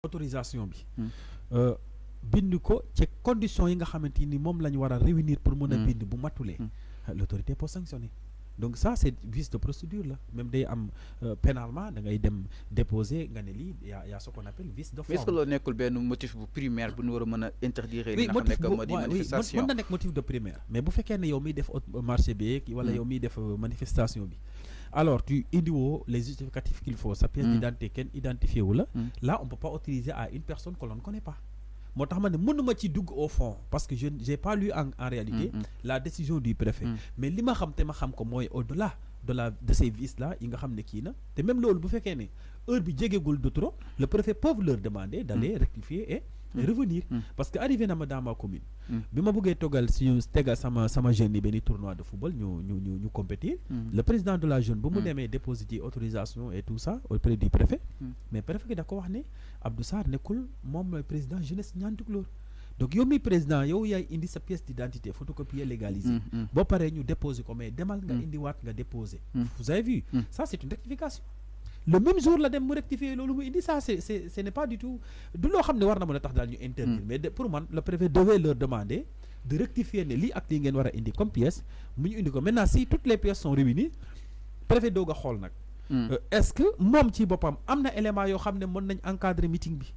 autorisation bi bind ko ci conditions yi nga xamante ni moom la ñu war a réunir pour mën a bind bu matulee l'autorité peut sanctionner. Donc ça c'est vice de procédure là, même day am pénalement da ngay dem déposer nga ne lii y a ce qu'on appelle vice de forme. est-ce que loolu nekkul benn motif bu primaire bu ñu war a mën a interdire li nga xam ne que moo di manifestation mën na nekk motif de primaire mais bu fekkee ne yow miy def marché bi wala yow miy def manifestation bi alors tu indiwoo les justificatifs qu'il faut sa pièce d'identité kenn identifié wu la là on peut pas autoriser à une personne que l'on ne connaît pas. Moo tax ma ne mënuma ci dugg au fond parce que je j'ai pas lu en réalité la décision du préfet mais li ma xam te ma xam ko mooy au-delà de ces vices là yi nga xam ne kii na te même loolu bu fekkee ne heure bi jegegul de trop le préfet peut leur demander d'aller rectifier et revenir parce que arrivé na ma dans ma commune bi ma bëggee togal suñu tegal sama jeune yi benn tournoi de football ñu compétir le président de la jeune bu mu demee déposer autorisation et tout ça auprès du préfet mais préfet ki da ko wax ne Abdou Sarr nekkul moom mooy président jeunesse ñaan tukulóor donc yow mi président yow yaay indi sa pièce d'identité photocopier légalisée boo paree ñu déposer ko mais demal nga indi waat nga déposer vous avez vu ça c'est une rectification le même jour la dem mu rectifier loolu mu indi ça ce n'est pas du tout du loo xam ne war na mën a tax daal ñu interdire mais pour man le préfet devait leur demander de rectifier ne lii ak lii ngeen war a indi comme pièce mu ñu indi ko maintenant si toutes les pièces sont réunies préfet doog a xool nag est-ce que moom ci boppam am na élément yoo xam ne mën nañ encadrer meeting bi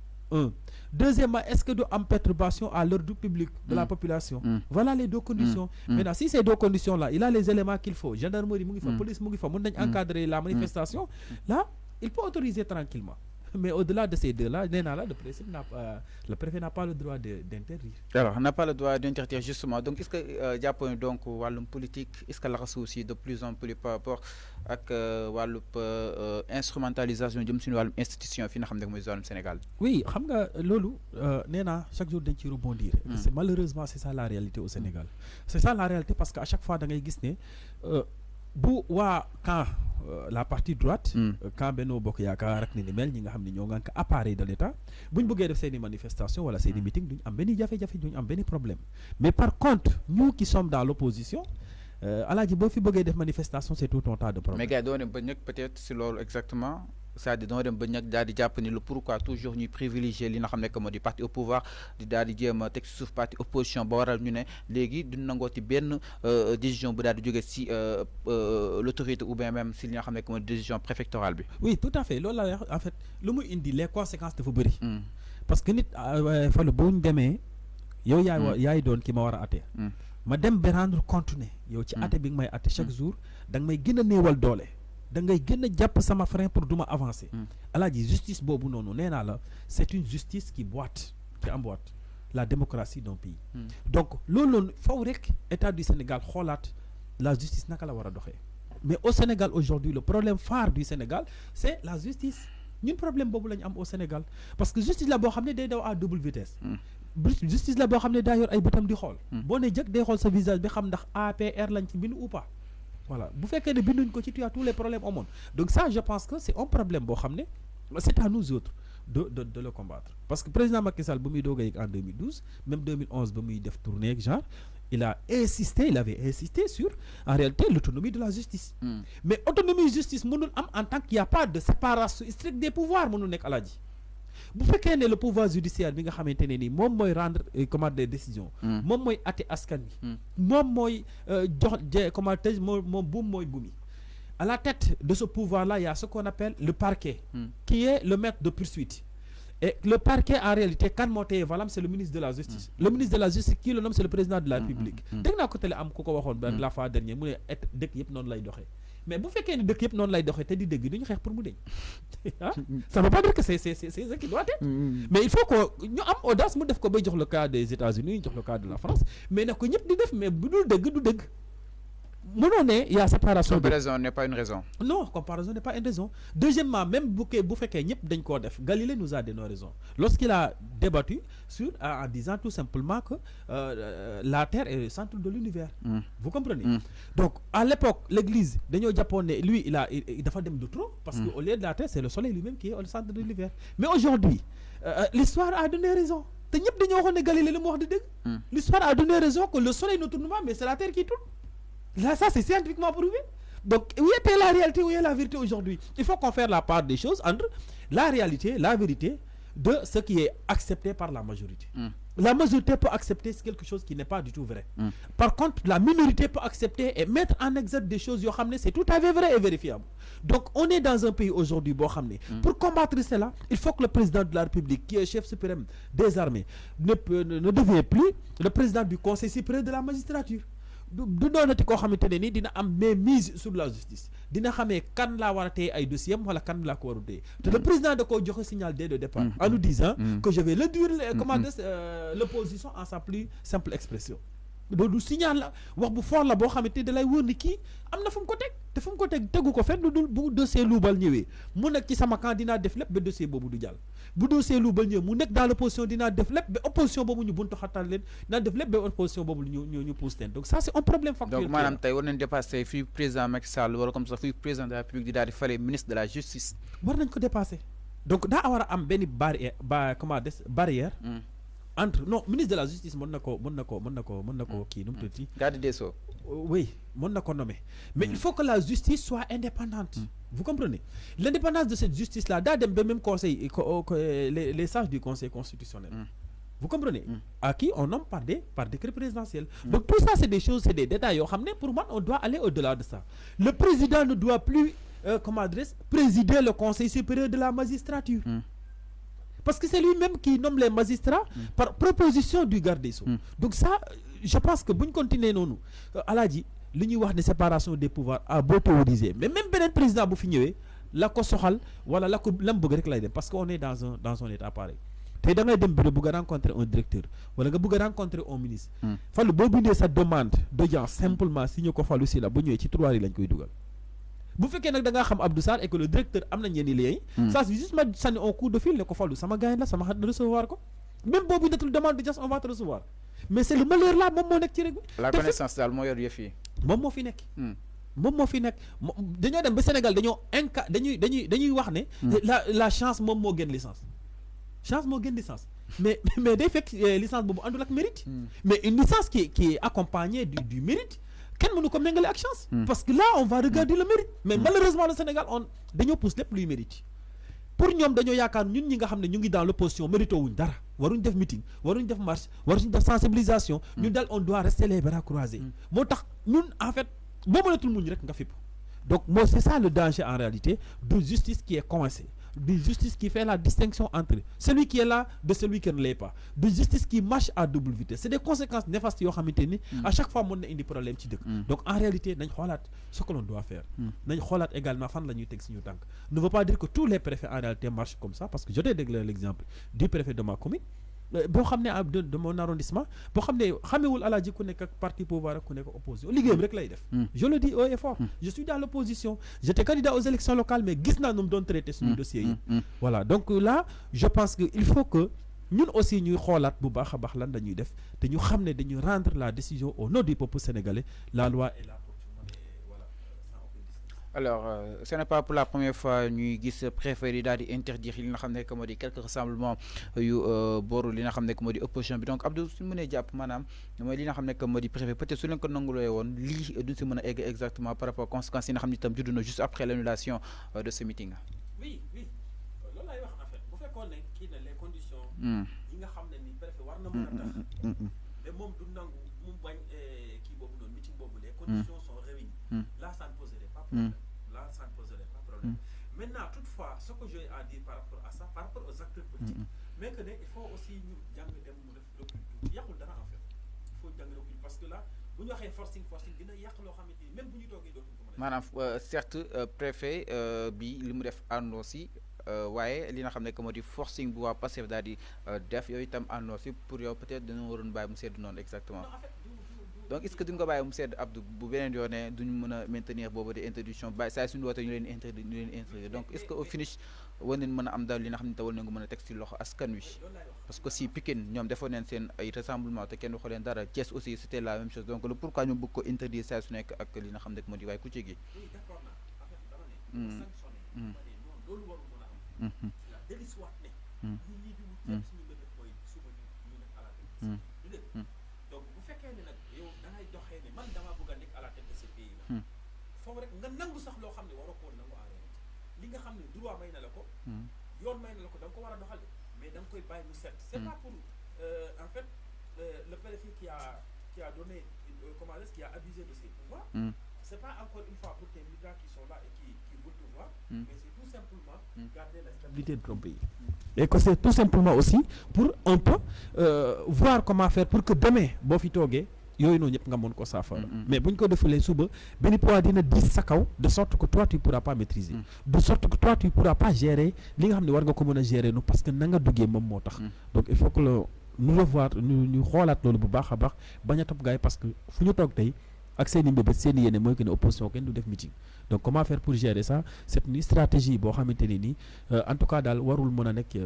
deuxièmement est-ce que du am perturbation à l'ordre public de la population voilà les deux conditions maintenant si ces deux conditions là il a les éléments qu'il faut gendarmerie mu ngi fa police mu ngi fa mën nañ encadrer la manifestation là il peut autoriser tranquillement mais au-delà de ces deux là nee naa la le préfet n'a pas le droit d'interdire. Alors n'a pas le droit d'interdire justement donc est-ce que jàppoon donc wàllum politique est-ce que laxasu aussi de plus en plus par rapport ak wàllub instrumentalisation jëm suñu wàllum institution fi nga xam ne mooy zone Sénégal. Oui xam nga loolu nee naa chaque jour dañ ciy rebondir. C'est malheureusement c'est ça la réalité au Sénégal. C'est ça la réalité parce que à chaque fois da ngay gis ne bu waa quand la partie droite quand Benno Bokk Yaakaar ak ni mel ñi nga xam ne ñoo ngànk appareil de l'État buñ bëggee def seeni manifestation wala seeni meeting duñ am benn jafe-jafe duñ am benn problème mais par contre nous qui sommes dans l'opposition alaaji boo fi bëggee def manifestation c'est tout un tas de problème. Mais gars doo dem ba ñëkk peut-être si loolu exactement c'est-à-dire doo dem ba ñëkk daal di jàpp ni le pourquoi toujours ñuy privilégier li nga xam ne que moo di parti au pouvoir di daal di jéem a teg suuf parti opposition ba waral ñu ne léegi duñ nangooti benn décision bu daal di jóge si l'autorité ou bien même si li nga xam ne que moo di décision préfectorale bi. Oui tout à fait loolu la en fait lu mu indi les conséquences dafa bëri. parce que nit Fallou bu ñu demee yow yaay doon ki ma war a atte ma dem ba rendre compte ne yow ci atte bi nga may atte chaque jour da nga may gën a néewal doole da ngay gën a jàpp sama frein pour duma avancer alaaji justice boobu noonu nee naa la c'est une justice qui emboîte la démocratie d'un pays donc loolu noonu faw rek état du Sénégal xoolaat la justice naka la war a doxee mais au Sénégal aujourd'hui le problème phare du Sénégal c'est la justice ñun problème boobu la ñu am au Sénégal parce que justice la boo xam ne day daw à double vitesse justice la boo xam ne daa yor ay bëtam di xool boo ne jëkk day xool sa visage bi xam ndax APR lañ ci bind ou pas voilà bu fekkee ne binduñ ko ci tu as tous les problèmes au monde donc ça je pense que c'est un problème boo xam ne c'est à nous autres de le combattre parce que président Macky Sall bu muy doog a yegg en 2012 même 2011 ba muy def tournée ak genre il avait insisté sur en réalité l'autonomie de la justice mais autonomie justice mënul am en tant qu'il y a pas de séparation stricte des pouvoirs mënul nekk alaaji bu fekkee ne le pouvoir judiciaire bi nga xamante ne ni moom mooy rendre des décisions moom mooy atte askan bi moom mooy jox comment moom buum mooy buumi à la tête de ce pouvoir-là il y a ce qu'on appelle le parquet qui est le maître de poursuite et le parquet en réalité kan moo teye valable c'est le ministre de la justice le ministre de la justice qui le nomme c'est le président de la République dégg naa ko télé am ku ko waxoon ba la fois dernière mu ne dëkk yëpp noonu lay doxee mais bu fekkee ne dëkk yëpp noonu lay doxee te di dëgg duñu xeex pour mu deñ ça veut pas dire que c'est ce qui doit être mais il faut que ñu am audace mu def ko bay jox le cas des États-Unis jox le cas de la France mais nag ko ñëpp di def mais bu dul dëgg du dëgg mënoo ne y a séparation. Comparaison n'est pas une raison. Non, comparaison n'est pas une raison. Deuxièmement, même bu fekkee ñëpp dañ koo def Galilée nous a donné raison lorsqu'il a débattu sur en disant tout simplement que la Terre est le centre de l'univers. Vous comprenez? Donc à l'époque l'église dañoo jàppoon ne lui il dafa dem de trop parce que au lieu de la Terre c'est le soleil lui-même qui est au centre de l'univers. Mais aujourd'hui l'histoire a donné raison te ñëpp dañoo waxoon ne Galilée li mu wax di dëgg. L'histoire a donné raison que le soleil ne tourne pas mais c'est la Terre qui tourne. Là, ça c'est scientifiquement prouvé. Donc, où est la réalité, où est la vérité aujourd'hui? Il faut qu'on fasse la part des choses entre la réalité, la vérité, de ce qui est accepté par la majorité. La majorité peut accepter quelque chose qui n'est pas du tout vrai. Par contre, la minorité peut accepter et mettre en exergue des choses, c'est tout à fait vrai et vérifiable. Donc, on est dans un pays aujourd'hui, pour combattre cela, il faut que le président de la République, qui est chef suprême des armées, ne devient plus le président du Conseil supérieur de la magistrature. du doonati koo xamante ne ni dina am mais mise sur la justice dina xamee kan laa war a téye ay dossier am wala kan laa ko war a téye te le président da koo joxe signal dès le départ en nous disant que je vais réduire l'opposition en sa plus simple expression loolu signal la wax bu fort la boo xamante da lay wóor ni kii am na fu mu ko teg te fu mu ko tegu ko fenn lu dul bu dossier luubal ñëwee mu nekk ci sama camp dinaa def lépp ba dossier boobu du jàll bu dossier luubal ñëwee mu nekk dans l'opposition dinaa def lépp ba opposition boobu ñu buntu xatal leen dinaa def lépp ba opposition boobu ñu pousse leen donc ça c'est un problème factuel. Donc maanaam tey war nañ dépasser fii président Macky Sall wala comme ça fii président de la République di daal di fale ministre de la justice. war nañ ko dépasser donc daa war a am benn barrière entre non ministre de la justice mën na ko kii nu mu tuddati garde des Sceaux. Oui, mon nommer. Mais il faut que la justice soit indépendante. Vous comprenez? L'indépendance de cette justice-là, même conseil, les sages du Conseil constitutionnel. Vous comprenez? À qui on nomme par décret présidentiel. Donc tout ça, c'est des choses, c'est des détails. Pour moi, on doit aller au-delà de ça. Le président ne doit plus, présider le Conseil supérieur de la magistrature. Parce que c'est lui-même qui nomme les magistrats par proposition du garde des Sceaux. Donc ça, je pense que si on continue, nous, Aladji, l'union de séparation des pouvoirs a beau théoriser. Mais même le président, vous finissez, la kosohal, voilà, la parce qu'on est dans un état pareil. Tu as rencontrer un directeur, ou rencontrer un ministre. Il faut que sa demande d'audience simplement, si nous avons aussi la bonne nuit, trois bu fekkee nag da nga xam Abdou Sarr et que le directeur am na ñenn liens ça c'est juste ma sànni un coup de fil ne ko fallu sama gars la sama xat na recevoir ko même boobu netul demande de just on va te recevoir mais c'est le malheur là moom moo nekk ci rek la connaissance daal moo yor yëf yi moom moo fi nekk dañoo dem ba Sénégal dañuy wax ne la chance moom moo gën licence mais day fekk licence boobu àndul ak mérite mais une licence qui est accompagnée du mérite kenn mënu ko méngale ak chance parce que là on va regarder le mérite mais malheureusement le Sénégal dañoo pousse lépp luy mérite pour ñoom dañoo yaakaar ñun ñi nga xam ne ñu ngi dans l'opposition mérito wuñ dara waruñ def meeting waruñ def marche waruñ def sensibilisation ñun daal on doit rester les bras croisés moo tax ñun en fait boo mënatul muñ rek nga fipp donc moi c'est ça le danger en réalité de justice qui est coincée de justice qui fait la distinction entre celui qui est là de celui qui ne l'est pas, de justice qui marche à double vitesse. C'est des conséquences néfastes à chaque fois on a des problèmes ci dëkk. Donc en réalité nañ xoolaat ce que l'on doit faire. Nañ xoolaat également fan la ñuy teg suñu tànk. Ne veut pas dire que tous les préfets en réalité marchent comme ça parce que je t'ai donné l'exemple du préfet de ma commune. boo xam ne de mon arrondissement boo xam ne xamewul Alaaji ku nekk ak parti pouvoir ak ku nekk opposition liggéeyam rek lay def je le dis haut et fort je suis dans l'opposition j'étais candidat aux élections locales mais gis naa nu mu doon traité suñu dossier yi voilà donc là je pense que il faut que ñun aussi ñuy xoolaat bu baax a baax lan dañuy def te ñu xam ne dañuy rendre la décision au nom du peuple sénégalais la loi est là. Alors, ce n'est pas pour la première fois ñuy gis préfet daal di interdire li nga xam ne que moo di quelques rassemblements yu booru li nga xam ne que moo di opposition bi donc Abdou suñu mënee jàpp maanaam mooy li nga xam ne que moo di préfet peut-être su leen ko nangulee woon lii duñ si mën a egg exactement par rapport aux conséquences yi nga xam ne itam judd na juste après l'annulation de ce meeting. Oui loolu laay wax en fait bu fekkoon ne kii na les conditions yi nga xam ne ni préfet war na mën a tax mais moom du nangu mu bañ kii boobu noonu meeting boobu les conditions sont réunies là ça ne poserait pas problème. Ça ne poserait pas de problème. Maintenant, toutefois, ce que j'ai à dire par rapport à ça, par rapport aux acteurs politiques, mais que il faut aussi nous jàngal dem mu def recul tuuti yàqul dara en fait il faut jàng recul parce que là bu ñu waxee forcing dina yàq loo xamante ni même bu ñu toogee dootuñu ko mën a. maanaam certes préfet bi li mu def àndoo si waaye li nga xam ne que moo di forcing bu waa Pastef daal di def yooyu itam àndoo si pour yow peut-être dañoo waroon bàyyi mu sedd noonu exactement. Donc est-ce que duñ ko bàyyi mu sedd Abdou bu beneen yoonee duñ mën a maintenir boobu de interdiction bàyyi saa suñu wootee ñu leen interdire donc est-ce que au finish war nañ mën a am daal li nga xam ne te war nañ ko mën a teg ci loxo askan wi parce que si Pikine ñoom defoon nañ seen ay rassemblement te kenn waxu leen dara Thiès aussi c'était la même chose donc le pourquoi ñu bëgg ko interdire saa su nekk ak li nga xam ne moo di waaye ku ci gi foofu rek nga nangu sax loo xam ne waroo koo nangu en réalité li nga xam ne droit may na la ko yoon may na la ko da nga ko war a doxal mais da nga koy bàyyi mu set. C'est pas pour en fait le préfet qui a donné comment est-ce qui a abusé de ses pouvoirs. C'est pas encore une fois pour tes militants qui sont là et qui veulent te voir, mais c'est tout simplement garder la stabilité de ton pays. Et que c'est tout simplement aussi pour un peu voir comment faire pour que demain boo fi toogee yooyu noonu ñëpp nga mën ko saafara. Mais buñ ko defulee suba benn poids dina diis sa kaw de sorte que toi tu pourras pas maîtriser. De sorte que toi tu pourras pas gérer li nga xam ne war nga ko mën a gérer nu parce que na nga duggee moom moo tax. Donc il faut que ñu revoir ñu xoolaat loolu bu baax a baax bañ a topp gars yi parce que fu ñu toog tey ak seen i mbébét seen i yéene mooy que ne opposition kenn du def meeting. Donc comment faire pour gérer ça? C'est une stratégie boo xamante ne nii en tout cas daal warul mën a nekk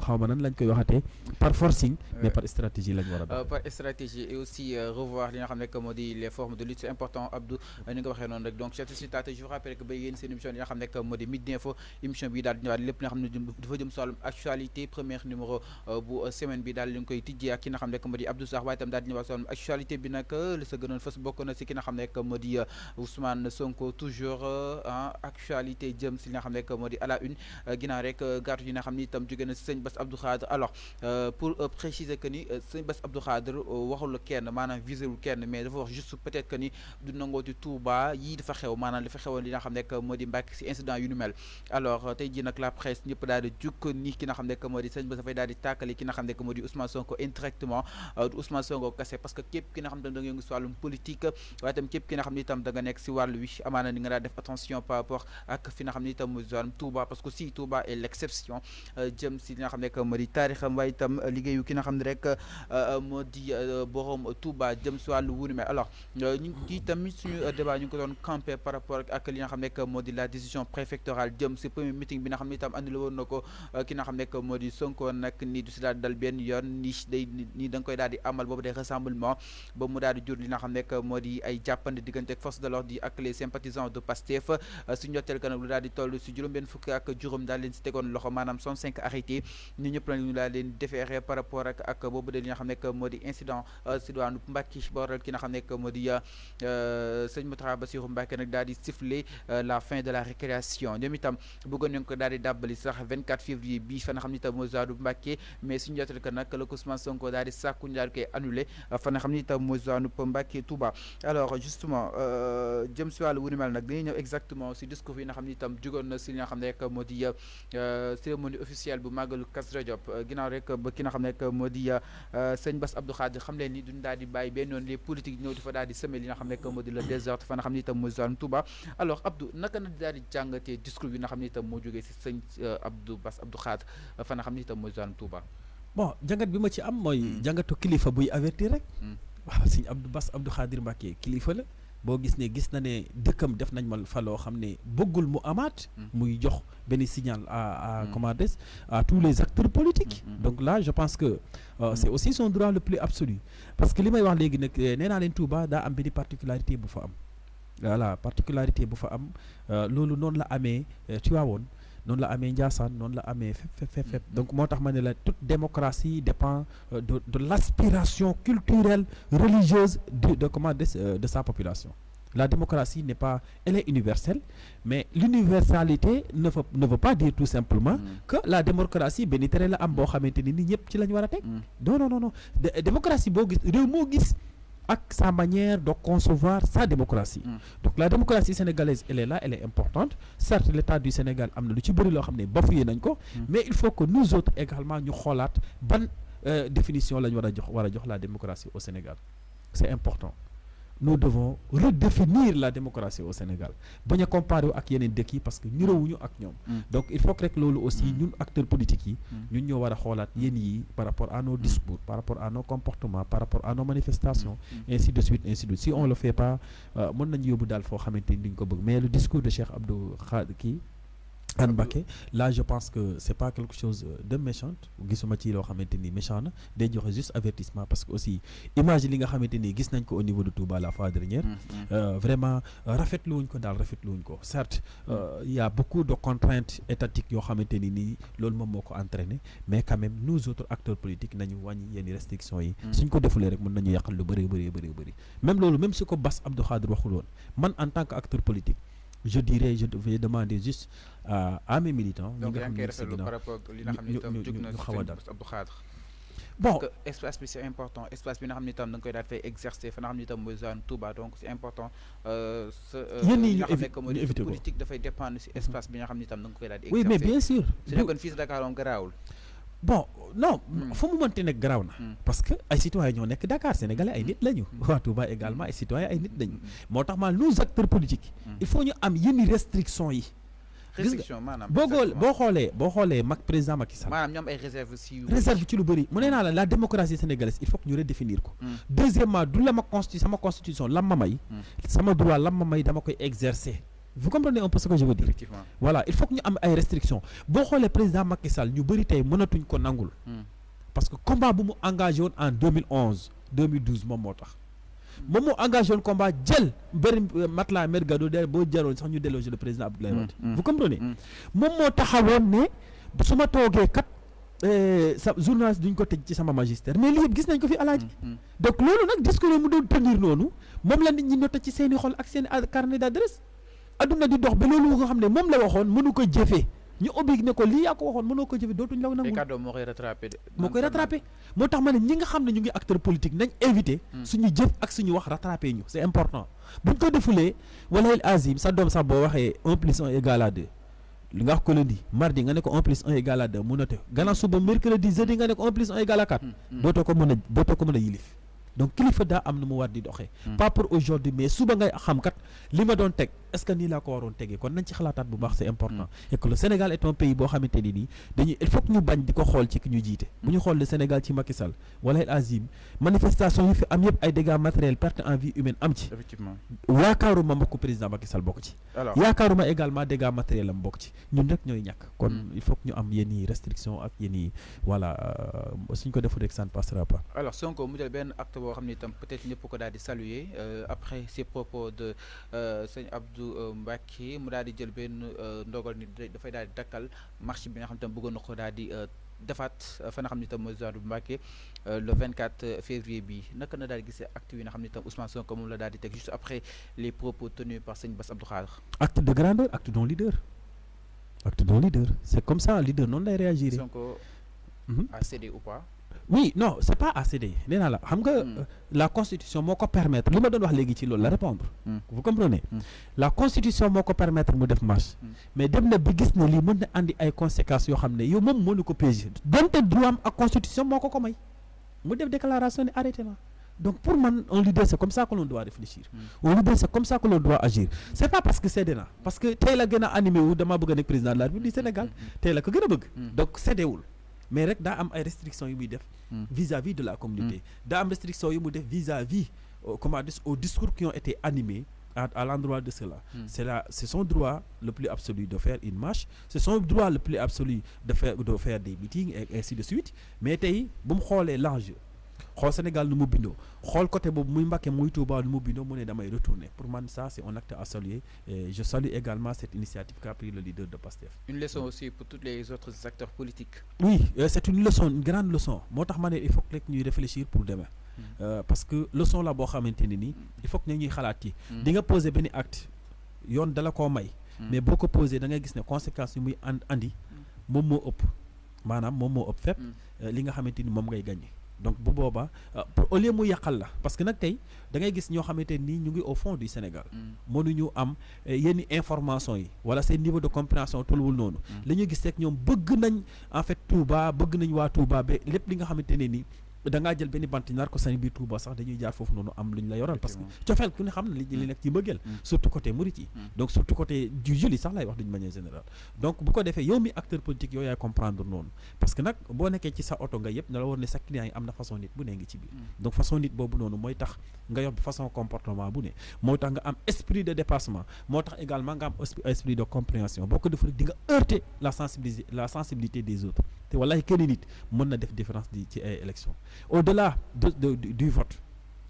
xaw ma nan lañ koy waxatee par forcing mais par stratégie lañ war a par stratégie et aussi revoir li nga xam ne moo di les formes de lutte. C'est important Abdou ni nga waxee noonu rek. Donc chers téléspectateurs, je vous rappelle que ba yéen seen émission li nga xam ne moo di Midi Info émission bi daal di ñëwaat lépp li nga xam ne dafa jëm si wàllum actualité premier numéro bu semaine bi daal li nga koy tijjee ak ki nga xam ne moo di Abdou Sakho waaye itam daal di ñëwaat si wàllum actualité bi nag li sa gënoon fës bokk na si ki nga xam ne moo di Ousmane Sonko toujours actualité jëm si li nga xam ne moo di à la une ginnaaw rek gàttu yi nga xam ni itam jóge na si sëñ Bass Abdou Khadre. Alors pour préciser que ni sëñ Bass Abdou Khadre waxul kenn maanaam viséwul kenn mais dafa wax juste peut-être que ni du nangooti Touba yii dafa xew maanaam li fa xewoon li nga xam ne moo di Mbàkke si incident yu nu mel. Alors tey jii nag la presse ñëpp daal di jukk ni ki nga xam ne moo di sëñ Bass dafay daal di tàkkali ki nga xam ne moo di Ousmane Sonko indirectement du Ousmane Sonko kese parce que képp ki nga xam ne da nga yëngu si wàllum politique waaye itam képp ki nga xam ne itam da nga nekk si wàllu wi amaana ni nga daal def attention par rapport ak fi nga xam ne itam mooy zone Touba parce que si Touba est l'exception jëm si li nga xam ne moo di taarixam waaye itam liggéeyu ki nga xam ne rek moo di borom Touba jëm si wàllu wunu mel. Alors ñu ngi tamit suñu débat ñu ngi ko doon campé par rapport ak li nga xam ne moo di la décision préfectorale jëm si premier meeting bi nga xam ne itam andi la woon na ko ki nga xam ne moo di Sonko nag ni du si daal dal benn yoon ni da nga koy daal di amal boobu day rassemblement ba mu daal di jur li nga xam ne moo di ay jàppande diggante ak force de l'ordre yi ak les sympathisants de Pastef si ñotteel ka nag lu daal di toll si juróom-benn fukki ak juróom daal leen si tegoon loxo maanaam 105 arrêtés ñu ñëpp lañu daal leen déféré par rapport ak boobu de li nga xam ne moo di incident si diwaanu Mbacké ba waral ki nga xam ne moo di sëñ Moustapha Bassirou Mbacké nag daal di siffler la fin de la récréation ñoom itam bëggoon nañ ko daal di dàbbali sax 24 février bii fa nga xam ne itam mooy zaadu Mbacké mais suñu ñotteel ka nag la ko Ousmane Sonko daal di sàkku ñu daal di koy annulé fa nga xam ne itam mooy zaadu Mbacké Touba. Alors justement jëm si wàllu wu ni mel nag dañuy ñëw exactement si discours yi nga xam ne itam jugoon na si li nga xam ne rek moo di cérémonie officielle bu màggalu Kazu Rajab ginnaaw rek ba ki nga xam ne rek moo di sëñ Bass Abdou Khadre xam leen ni duñ daal di bàyyi benn yoon les politiques ñëw di fa daal di semer li nga xam ne rek moo di le désordre fa nga xam ne itam mooy zone Touba. Alors Abdou naka na daal di jàngatee discours yi nga xam ne itam moo jógee si sëñ Bass Abdou Khadre fa nga xam ne itam mooy zone Touba. Bon jàngat bi ma ci am mooy jàngatu kilifa buy avertir rek waaw sëñ Bass Abdou Khadre Mbacké kilifa la boo gis na ne dëkkam def nañ ma fa loo xam ne bëggul mu amaat muy jox benn signal à comment dire à tous les acteurs politiques. Donc là je pense que c'est aussi son droit le plus absolu parce que li may wax léegi nag nee naa leen Touba daa am benn particularité bu fa am voilà particularité bu fa am loolu noonu la amee Tivaouane noonu la amee Ndiassane noonu la amee fépp donc moo tax ma ne la toute démocratie dépend de l'aspiration culturelle religieuse de sa population. La démocratie n'est pas, elle est universelle, mais l'universalité ne veut pas dire tout simplement que la démocratie benn tere la am boo xamante ni ñëpp ci lañ war a teg. Non démocratie boo gis réew moo gis ak sa manière de concevoir sa démocratie. Donc la démocratie sénégalaise elle est là, elle est importante. Certes l'État du Sénégal am na lu ci bëri loo xam ne bafoué nañ ko mais il faut que nous autres également ñu xoolaat ban définition lañ war a jox la démocratie au Sénégal. C'est important. Nous devons redéfinir la démocratie au Sénégal bañ a comparer ak yeneen dëkk yi parce que niroowuñu ak ñoom. Donc il faut que rek loolu aussi ñun acteurs politiques yi ñun ñoo war a xoolaat yéen yi par rapport à nos discours par rapport à nos comportements par rapport à nos manifestations ainsi de suite. Si on le fait pas mën nañu yóbbu daal foo xamante ni duñ ko bëgg mais le discours de Cheikh Abdou Khadre Mbacké là je pense que c'est pas quelque chose de méchant gisuma ci loo xamante ni méchant na day joxe juste avertissement parce que aussi image li nga xamante ni gis nañ ko au niveau de Touba la fois dernière vraiment rafetlu wuñ ko certes il y a beaucoup de contraintes étatiques yoo xamante ni nii loolu moom moo ko entraîné mais quand même nous autres acteurs politiques nañu wàññi yenn restrictions yi suñ ko defulee rek mën nañu yàqal lu bëri même loolu même si ko Bass Abdou Khadre waxul woon man en tant que acteur politique je dirais je devais demander juste à mes militants. donc yaa ngi koy rafetlu par rapport ak li nga xam ne itam jóg na si Abdou Khadre. Bon, parce que espace bi c'est important espace bi nga xam ne itam da nga koy daal fay exercer fa nga xam ne itam mooy zone Touba donc c'est important. yéen ñii nga xam ne que ñu éviter ko politique dafay dépendre si espace bi nga xam ne itam da nga koy daal di oui exercer. mais bien sûr. su nekkoon fii si Dakar moom garaawul. bon non fu mu mënti nekk garaaw na parce que ay citoyens ñoo nekk Dakar sénégalais ay nit lañu waa Touba également ay citoyens ay nit lañu moo tax ma nous acteurs politiques il faut ñu am yenn restriction yi restriction maanaam boo xoolee mag président Macky Sall maanaam ñoom ay réserve si réserve ci lu bëri mu nee naa la démocratie sénégalaise il faut que ñu redéfinir ko deuxièmement du la ma sama constitution lam ma may sama droit lam ma may dama koy exercer. Vous comprenez un peu ce que je veux dire? Effectivement. Voilà, il faut que ñu am ay restrictions boo xoolee président Macky Sall ñu bëri tey mënatuñ ko nangul parce que combat bu mu engagé woon en 2011 2012 moom moo tax moom moo engagé woon combat jël bëri matelas mergado de boo jaroon sax ñu déloger le président Abdoulaye Wade. Vous comprenez moom moo taxawoon ne su ma toogee kat sa journaliste duñ ko tëj ci sama magistère mais lii yëpp gis nañ ko fi alaaji donc loolu nag discours mu doon tenir noonu moom la nit ñi noté ci seeni xol ak seeni carnet d'adresse aduna di dox ba loolu nga xam ne moom la waxoon mënu ko jëfee ñu obligé ne ko lii yaa ko waxoon mënoo ko jëfee dootuñ la nangu. kàddu moo koy rattrapé. moo tax ma ne ñi nga xam ne ñu ngi acteur politique nañ éviter. suñu jëf ak suñu wax rattrapé ñu c'est important. buñ ko defulee wala azim sa doom sax boo waxee 1 plus 1 égale à 2 li nga wax ko lundi mardi nga ne ko 1 plus 1 égale à 2 mu noté gannaaw suba mercredi jeudi nga ne ko 1 plus 1 égale à 4. dootoo ko mën a yilif. donc kilifa daa am na mu war di doxee pas pour aujourd'hui mais suba ngay xam kat li ma doon teg est-ce que nii laa ko waroon tegee kon nañ ci xalaataat bu baax c'est important et que le Sénégal est un pays boo xamante ni nii dañuy il faut que ñu bañ di ko xool ci ki ñu jiite bu ñu xool le Sénégal ci Macky Sall wala El Azim manifestation yu fi am yëpp ay dégâts matériels perte en vie humaine am ci effectivement yaakaaruma mbokku président Macky Sall bokk ci yaakaaruma également dégâts matériels am bokk ci ñun rek ñooy ñàkk kon il faut que ñu am yenn restriction ak yenn voilà suñ ko defu rek ça ne passera pas. Alors Sonko mu jël benn acte boo xam ne itam peut-être ñëpp ko daal di saluer après ces propos de sëñ Abdou Mbacké mu daal di jël benn ndogal ni dafay daal di dakkal marche bi nga xam ne tam bëggoon na ko daal di defaat fa nga xam ne tam mooy Abdou Mbacké le 24 février bi naka na daal di gisee acte yi nga xam ne tam Ousmane Sonko moom la daal di teg juste après les propos tenus par sëñ Bass Abdou Khadre. Acte de grandeur, acte d'un leader. Acte d'un leader. C'est comme ça un leader noonu lay réagir. Sonko a cédé ou pas? Oui, non, c'est pas à céder. Nee naa la xam nga la constitution moo ko permettre li ma doon wax léegi ci loolu la répondre. Vous comprenez? La constitution moo ko permettre mu def marche. mais dem na bi gis na lii mën na andi ay conséquences yoo xam ne yow moom mënu ko peser donte droit am ak constitution moo ko may mu def déclaration ne arrêté na. Donc pour man un leader c'est comme ça que l'on doit réfléchir. Un leader c'est comme ça que l'on doit agir. C'est pas parce que cédé na parce que tey la gën a animé wu dama bëgg a nekk président de la République du Sénégal tey la ko gën a bëgg. donc cédé wul mais rek daa am ay restrictions yu muy def. vis-à-vis de la communauté. daa am restrictions yu mu def vis-à-vis comment dire aux discours qui ont été animés à l'endroit de cela. C'est son droit le plus absolu de faire une marche, c'est son droit le plus absolu de faire des meetings et ainsi de suite mais tey bu mu xoolee l'enjeu xool Sénégal nu mu bindoo xool côté boobu muy Mbacké muy Touba nu mu bindoo mu ne damay retourner pour man ça c'est un acte à saluer et je salue également cette initiative qu'a pris le leader de PASTEF. Une leçon aussi pour tous les autres acteurs politiques. Oui, c'est une leçon, une grande leçon moo tax ma ne il faut que ñuy réfléchir pour demain. Parce que leçon la boo xamante ne nii il faut que ñuy xalaat ci di nga poser benn acte yoon dala koo may mais boo ko posé da ngay gis ne conséquences yi muy andi moom moo ëpp maanaam moom moo ëpp fépp li nga xamante ni moom ngay gagné. Donc bu boobaa au lieu mu yàqal la parce que nag tey da ngay gis ñoo xamante nii ñu ngi au fond du Sénégal mënuñu am yenn information yi wala seen niveau de compréhension tolluwul noonu la ñuy gis rek ñoom bëgg nañ en fait Touba bëgg nañ waa Touba ba lépp li nga xamante ne nii da ngaa jël benn bant nar ko sànni biir Touba sax dañuy jaar foofu noonu am lu ñu la yoral parce que cofeel ku ne xam na li nekk ci mbëggeel surtout côté murit yi donc surtout côté du julli sax lay wax d'une manière générale donc bu ko defee yow mi acteur politique yow yaay comprendre noonu parce que nag boo nekkee ci sa oto nga yëpp na la war ne sa client yi am na façon nit bu ne ngi ci biir donc façon nit boobu noonu mooy tax nga yor façon comportement bu ne moo tax nga am esprit de dépassement moo tax également nga am esprit de compréhension boo ko def rek di nga heurter la sensibilité des autres te wallahi kenn nit mën na def différence ci ay élection au-delà du vote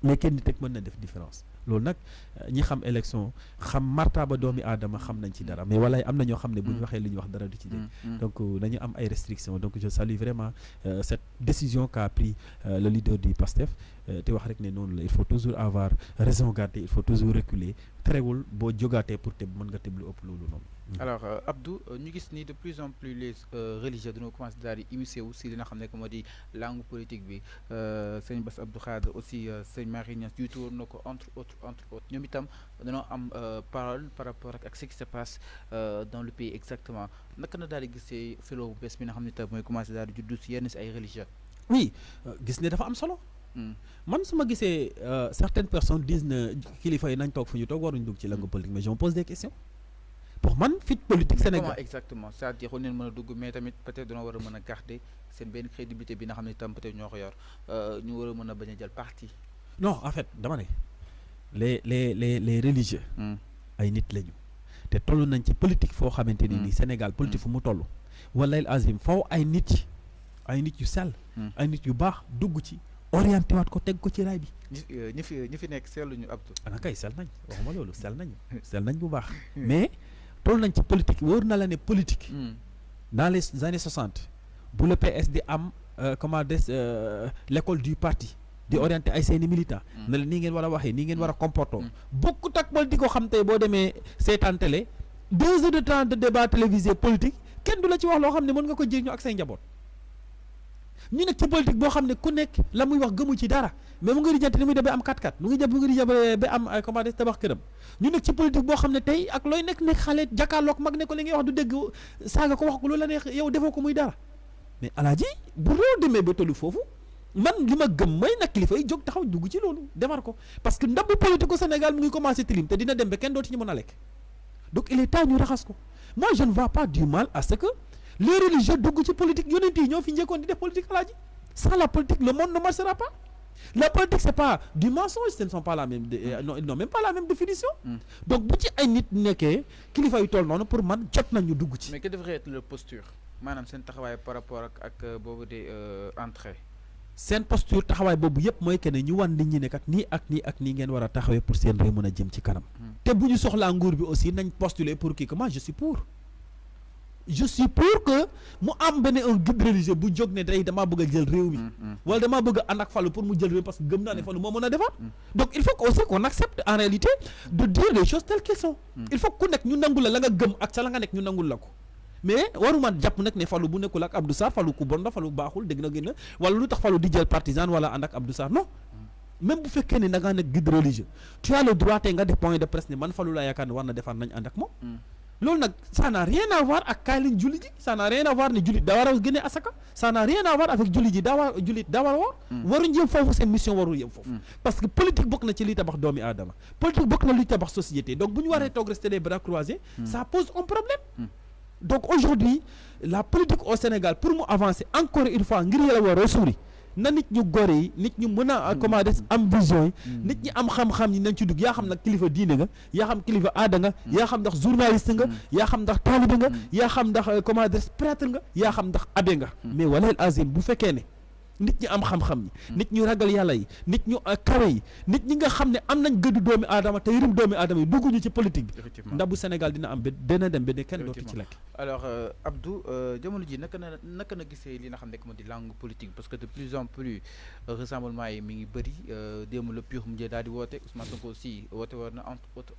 mais kenn nit rek mën na def différence loolu nag ñi xam élection xam martaba doomi aadama xam nañ ci dara mais walaay am na ñoo xam ne bu ñu waxee li ñu wax dara du ci dégg donc nañu am ay restrictions donc je salue vraiment cette décision qu'a pris le leader du PASTEF te wax rek ne noonu la il faut toujours avoir raison garder il faut toujours reculer terewul boo jógaatee pour te mën nga tëb lu ëpp loolu noonu. Alors Abdou ñu gis ni de plus en plus les religieux dañoo commencé daal di immiscé wu si li nga xam ne moo di langue politique bi sëñ Bass Abdou Khadre aussi sëñ Marie Niass jiitu woon na ko entre autres ñoom itam dañoo am parole par rapport ak ce qui se passe dans le pays exactement naka na daal di gisee felo bu bees bi nga xam ne tam mooy commencé daal di juddu si yenn si ay religieux. oui gis ne dafa am solo. man su ma gisee certaines personnes disent na kilifa yi nañ toog fu ñu toog waruñu dugg ci langue politique mais je me pose des questions. pour man fit politique Sénégal comment exactement c'est-à-dire on mën a dugg mais tamit peut-être dañoo war a mën a garder seen benn crédibilité bi nga xam ne tam peut-être ñoo ko yor ñu war a mën a bañ a jël parti. non en fait dama ne les religieux. ay nit lañu te toll nañ ci politique foo xamante ni nii Sénégal politique fu mu toll. wallahi azim faw ay nit yu sell. ay nit yu baax dugg ci orienté waat ko teg ko ci raay bi. ñi fi nekk seetluñu Abdou. ana kay sell nañ waxuma loolu sell nañ bu baax mais. toll nañ ci politique wóor na la ne politique. dans les années 60 bu le PS di am comment des l'école du parti di orienter ay seeni militants. ne la nii ngeen war a waxee nii ngeen war a comporter. bokkut ak politique koo xam tey boo demee seetaan télé 2 heures de temps de débat télévisé politique kenn du la ci wax loo xam ne mën nga ko jëriñoo ak say njaboot. ñu nekk ci politique boo xam ne ku nekk la muy wax gëmu ci dara mais mu ngi rijante ni muy def ba am 4-4 mu ngi def ba am comment des tabax këram ñu nekk ci politique boo xam ne tey ak looy nekk xale jàkkaarloog mag ne ko li ngay wax du dégg saaga ko wax ko loolu la neex yow defoo ko muy dara mais alaaji bu réew demee ba tollu foofu man li ma gëm may nag kilifa yi jóg taxaw dugg ci loolu defar ko parce que ndabbu politique au Sénégal mu ngi commencé tilim te dina dem ba kenn dootu ñu mën a lekk donc il est temps ñu raxas ko moi je ne vois pas du mal à ce que les religieux dugg ci politique yonent yi ñoo fi njëkkoon di def politique alaaji sans la politique le monde ne marchera pas la politique c'est pas du mensonge ce ne sont pas la même non ils n'ont même pas la même définition donc bu ci ay nit nekkee kilifa yu toll noonu pour man jot nañu dugg ci mais que devrait être leur posture maanaam seen taxawaay par rapport ak boobu de entrée seen posture taxawaay boobu yëpp mooy que ne ñu wan nit ñi ne kat nii ak nii ngeen war a taxawee pour seen réew mën a jëm ci kanam te bu ñu soxlaa nguur bi aussi nañ postuler pour kii que moi je suis pour que mu am benn un guide religieux bu jóg ne tey damaa bëgg a jël réew mi wala damaa bëgg a ànd ak Fallou pour mu jël réew parce que gëm naa ne Fallou moo mën a defar donc il faut que aussi qu'on accepte en réalité de dire les choses telles qu'elles sont il faut que ku nekk ñu nangul la nga gëm ak sa la nga nekk ñu nangul la ko mais waruma jàpp nag ne Fallou bu nekkul ak Abdou Sarr Fallou ku bon la Fallou baaxul dégg na génn wala lu tax Fallou di jël partisan wala ànd ak Abdou Sarr non même bu fekkee ne da ngaa nekk guide religieux tu as le droit tey nga def point de presse ne man Fallou laa yaakaar ne war na defar nañ ànd ak moom loolu nag ça n'a rien à voir ak kaay lañ julli ji ça n'a rien à voir ne jullit daa war a génne asaka ça n'a rien à voir avec jullit ji daa war a woor waruñ yëm foofu seen mission warul yëm foofu parce que politique bokk na ci liy tabax doomi aadama politique bokk na luy tabax société donc bu ñu waree toog rester les bras croisés ça pose un problème donc aujourd'hui la politique au Sénégal pour mu avancer encore une fois ngir yàlla war a suuri na nit ñu gore yi nit ñu mën a comment des am vision yi nit ñi am xam-xam yi nañ ci dugg yaa xam nag kilifa diine nga yaa xam kilifa aada nga yaa xam ndax journaliste nga yaa xam ndax taalibe nga yaa xam ndax comment des prêtre nga yaa xam ndax abbé nga mais walal azim bu fekkee ne nit ñi am xam-xam ñi nit ñu ragal yàlla yi nit ñu kawe yi nit ñi nga xam ne am nañ gëddu doomi aadama te yërëm doomi aadama yi dugguñu ci politique bi ndax bu Sénégal dina am ba dina dem ba kenn dootu ci lekk alors Abdou jamono ji naka na gisee li nga xam ne moo di langue politique parce que de plus en plus rassemblement yi mi ngi bëri démb le pur mujjee daal di woote Ousmane Sonko aussi woote war na entre autres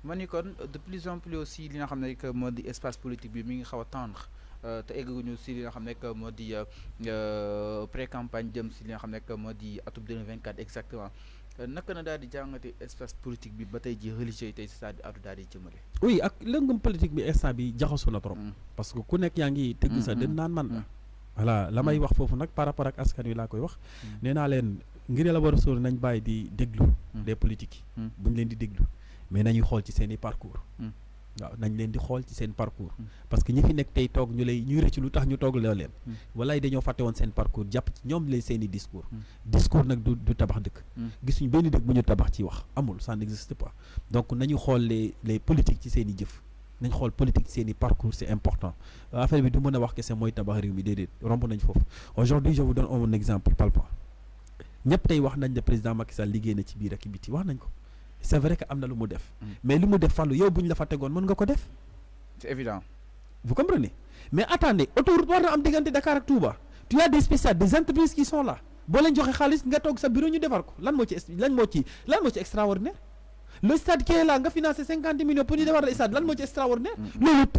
ma ni kon de plus en plus aussi li nga xam ne rek moo di espace politique bi mi ngi xaw a tendre te egguñu si li nga xam ne moo di pré-campagne jëm si li nga xam ne moo di atum 2024 exactement naka na daal di jàngate espace politique bi ba tey ji religieux yi tey si saa di addu daal di jëmale. oui ak lëngum politique bi instant bi jaxasoo na trop. parce que ku nekk yaa ngi tëgg sa dën naan man. voilà la may wax foofu nag par rapport ak askan wi laa koy wax. nee naa leen ngir la war a sóor nañ bàyyi di déglu. des politiques yi. buñ leen di déglu mais nañuy xool ci seen i parcours. waaw nañ leen di xool ci seen parcours parce que ñi fi nekk tey toog ñuy rëcc lu tax ñu toog la leen walaay dañoo fàtte woon seen parcours jàpp ci ñoom leen seen i discours nag du tabax dëkk gisuñu benn dëkk bu ñu tabax ci wax amul ça n'existe pas donc nañu xool les politiques ci seen i jëf nañ xool politique ci seen i parcours c'est important affaire bi du mën a wax kese mooy tabax réew mi déedéet romb nañ foofu aujourd'hui je vous donne un exemple palpable ñëpp tey wax nañ ne président Macky Sall liggéey na ci biir ak biti wax nañ ko c'est vrai que am na lu mu def mais lu mu def Fallou yow bu ñu la fa tegoon mën nga ko def c'est évident vous comprenez mais attendez autoroute war na am diggante Dakar ak Touba tu as des spécialistes des entreprises qui sont là boo leen joxe xaalis nga toog sa bureau ñu defar ko lan moo ci extraordinaire le stade qui est là nga financé 50 millions pour ñu defar le stade lan moo ci extraordinaire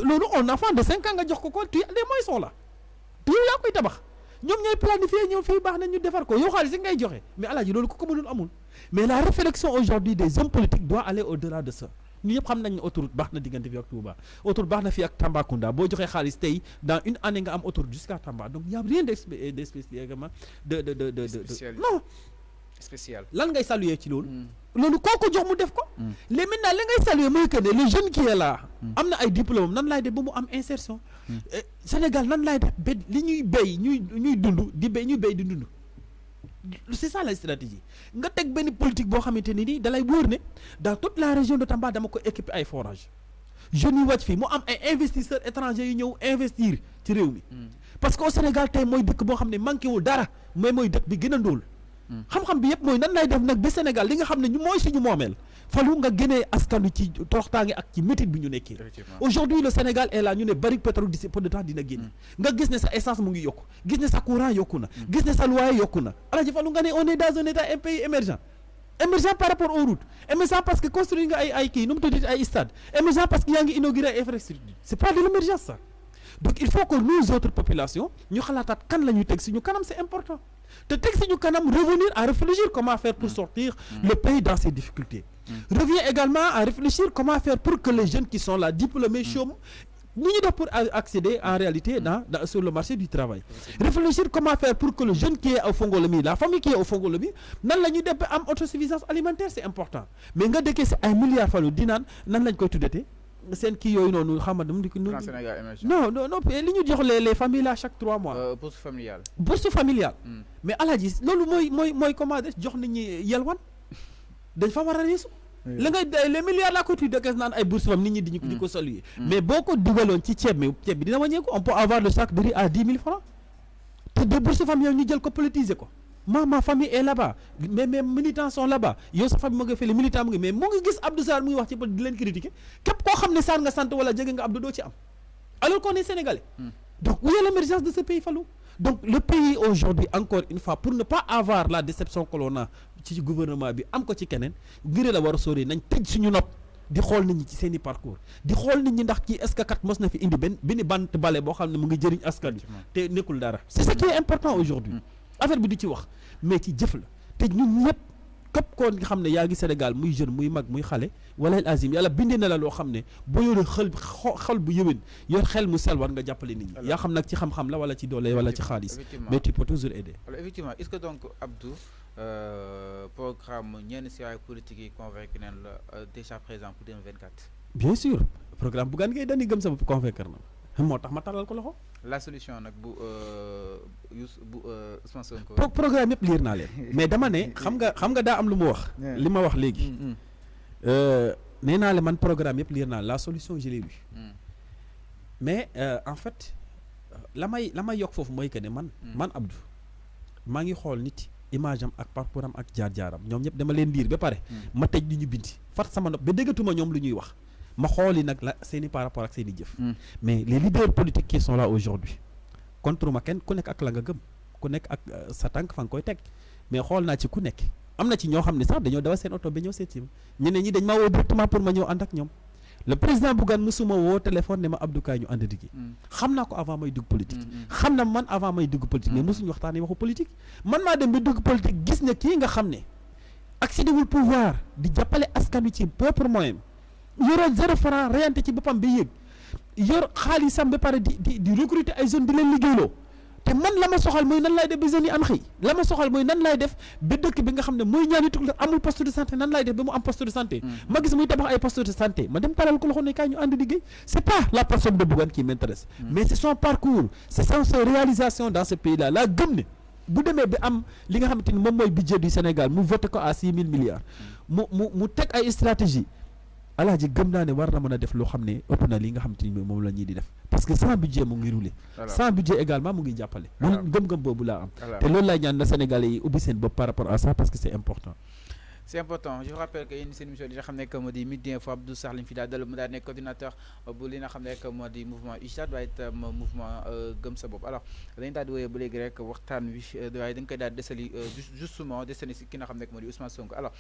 loolu un enfant de 5 ans nga jox ko les moyens sont là te yow yaa koy tabax ñoom ñooy planifier ñoom fii baax na ñu defar ko yow xaalis ngay joxe mais alaaji loolu ku ko mënul amul mais la réflexion aujourd'hui des hommes politiques doit aller au-delà de ça ñu ñëpp xam nañ ne autoroute baax na diggante fii ak Touba autoroute baax na fii ak Tambacounda boo joxee xaalis tey dans une année nga am autoroute jusqu'à Tamba donc y a rien d'espécialement non spécial lan ngay saluer ci loolu loolu kooku jox mu def ko les maintenant li ngay saluer mooy que ne le jeune qui est là am na ay diplôme nan laay def ba mu am insertion Sénégal nan laay def ba li ñuy béy ñuy dund di béy ñuy béy di dund c'est ça la stratégie nga teg benn politique boo xamante ni nii dalay wóor ne dans toute la région de Tamba dama ko équiper ay forage jeunes yi wàcc fii mu am ay investisseurs étrangers yu ñëw investir ci réew mi parce que au Sénégal tey mooy dëkk boo xam ne manqué wul dara mais mooy dëkk bi gën a ndóol xam-xam bi yëpp mooy nan lay def nag ba Sénégal li nga xam ne ñu mooy suñu moomeel falu nga génnee askan wi ci toroxtaange ak ci métit bi ñu nekkee aujourd'hui le Sénégal est là ñu ne baril pétrole d'ici peu de temps dina génne nga gis ne sa essence mu ngi yokku gis ne sa courant yokku na gis ne sa loyer yokku na alaaji falu nga ne on est dans un état un pays émergent par rapport aux routes émergent parce que construire nga ay kii nu mu tuddati ay stade émergent parce que yaa ngi inauguré ay infrastructure c'est pas de l'émergence ça donc il faut que nous autres populations ñu xalaataat kan la ñuy teg suñu kanam c'est important te teg suñu kanam revenir à réfléchir comment faire pour sortir le pays dans ses difficultés revient également à réfléchir comment faire pour que les jeunes qui sont là diplômés chôment ni ñu def pour accéder en réalité sur le marché du travail réfléchir comment faire pour que le jeune qui est au Fongolemi la famille qui est au Fongolemi nan la ñuy def ba am autosuffisance alimentaire c'est important mais nga dëkkee si ay milliards falu di naan nan lañ koy tuddate seen kii yooyu noonu xam nga dama di ko non li ñu jox les familles là chaque 3 mois bourse familiale mais alaaji loolu mooy comment de jox nit ñi yelwan dañ fa war a reesu la ngay les milliards la ko tudd dëkk naan ay bourse fam nit ñi di ko saluer mais boo ko dugaloon ci ceeb bi dina wàññeeku on peut avoir le sac de riz à 10 000 francs te de bourse familiale ñu jël ko politiser ko ma famille est là-bas mais mes militants sont là-bas yow sa famille mu ngi fii les militants mu ngi mais mu ngi gis Abdou Sarr mu ngi wax ci di leen critiquer képp koo xam ne Sarr nga sant wala jege nga Abdou doo ci am alors qu'on est sénégalais donc où est l'émergence de ce pays Fallou donc le pays aujourd'hui encore une fois pour ne pas avoir la déception que l'on a ci gouvernement bi am ko ci keneen ngir la war a sóoree nañ tëj suñu nopp di xool nit ñi ci seen i parcours di xool nit ñi ndax kii est-ce que kat mos na fi indi benn bant bale boo xam ne mu ngi jëriñ askan wi te nekkul dara c'est ce qui est important aujourd'hui affaire bi du ci wax mais ci jëf la te ñun ñëpp képp koo nga xam ne yaa ngi Sénégal muy jeune muy mag muy xale wala azim yàlla bindee na la loo xam ne boo yore xel bu yëwén yor xel mu sel war nga jàppale nit ñi yaa xam nag ci xam-xam la wala ci doole wala ci xaalis mais tu peux toujours aider. Alors effectivement est-ce que donc Abdou programme ñenn si ay politique yi convaincre nañ la déjà présent pour 2024. bien sûr programme Bougane Gueye Dany gëm sama convaincre na moo tax ma talal ko loxo. la solution nag bu Ousmane Sonko programme yëpp liir naa leen mais dama ne xam nga daa am lu mu wax li ma wax léegi nee naa le man programme yëpp liir naa la solution je l'ai lu mais en fait la may yokk foofu mooy que ne man Abdou maa ngi xool nit image am ak parcours am ak jaar-jaaram ñoom ñëpp dama leen liir ba pare ma tëj li ñu bindi fat sama nopp ba déggatuma ñoom lu ñuy wax ma xooli nag la seeni par rapport ak seeni jëf mais les leaders politiques qui sont là aujourd'hui contre ma kenn ku nekk ak la nga gëm ku nekk ak sa tànk fa nga koy teg mais xool naa ci ku nekk am na ci ñoo xam ne sax dañoo dawa seen oto ba ñëw seet si ma ñeneen ñi dañ maa woo directement pour ma ñëw ànd ak ñoom le président Bougane musuma woo téléphone ne ma Abdou Kaye ñu ànd liggéey xam naa ko avant may dugg politique xam na man avant may dugg politique mais musuñu waxtaanee waxu politique man maa dem ba dugg politique gis ne kii nga xam ne accédé wul pouvoir di jàppale askan wi ci propre moyen yoroon 0 franc reyante ci boppam bi yéeg yor xaalisam ba pare di recruter ay jeunes di leen liggéeyloo te man la ma soxal mooy nan laay def ba jeunes yi am xëy la ma soxal mooy nan laay def ba dëkk bi nga xam ne mooy ñaani tukul amul poste de santé nan laay def ba mu am poste de santé ma gis muy tabax ay poste de santé ma dem talal ko loxo ne kaay ñu ànd liggéey c'est pas la personne de Bougane qui m'intéresse mais c'est son parcours c'est sa réalisation dans ce pays là laa gëm ne bu demee ba am li nga xamante ni moom mooy budget du Sénégal mu voté ko à 6 000 milliards mu teg ay stratégie alaaji gëm naa ne war na mën a def loo xam ne ëpp na li nga xam te ni moom la ñuy di def parce que sans budget mu ngi rouler sans budget également mu ngi jàppale man gëm-gëm boobu laa am te loolu laay ñaan na Sénégalais yi ubbi seen bopp par rapport à ça parce que c'est important. C'est important. Je vous rappelle que une émission di nga xam ne moo di Midi Info Abdou Salim fi daal mu daal nekk coordinateur bu li nga xam ne moo di mouvement UJAD waaye itam mouvement gëm sa bopp alors dañu daal di wooyee ba léegi rek waxtaan wi waaye dañ koy daal desali justement desali si ki nga xam ne moo di Ousmane Sonko alors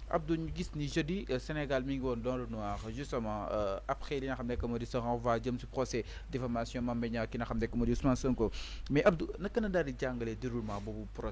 Abdou ñu gis ni jeudi Sénégal mi ngi woon dans le noir justement après li nga xam ne moo di se renvoi jëm si procès diffamation Mame Mbaye Niang ki nga xam ne moo di Ousmane Sonko mais Abdou naka na daal di jàngalee déroulement boobu procès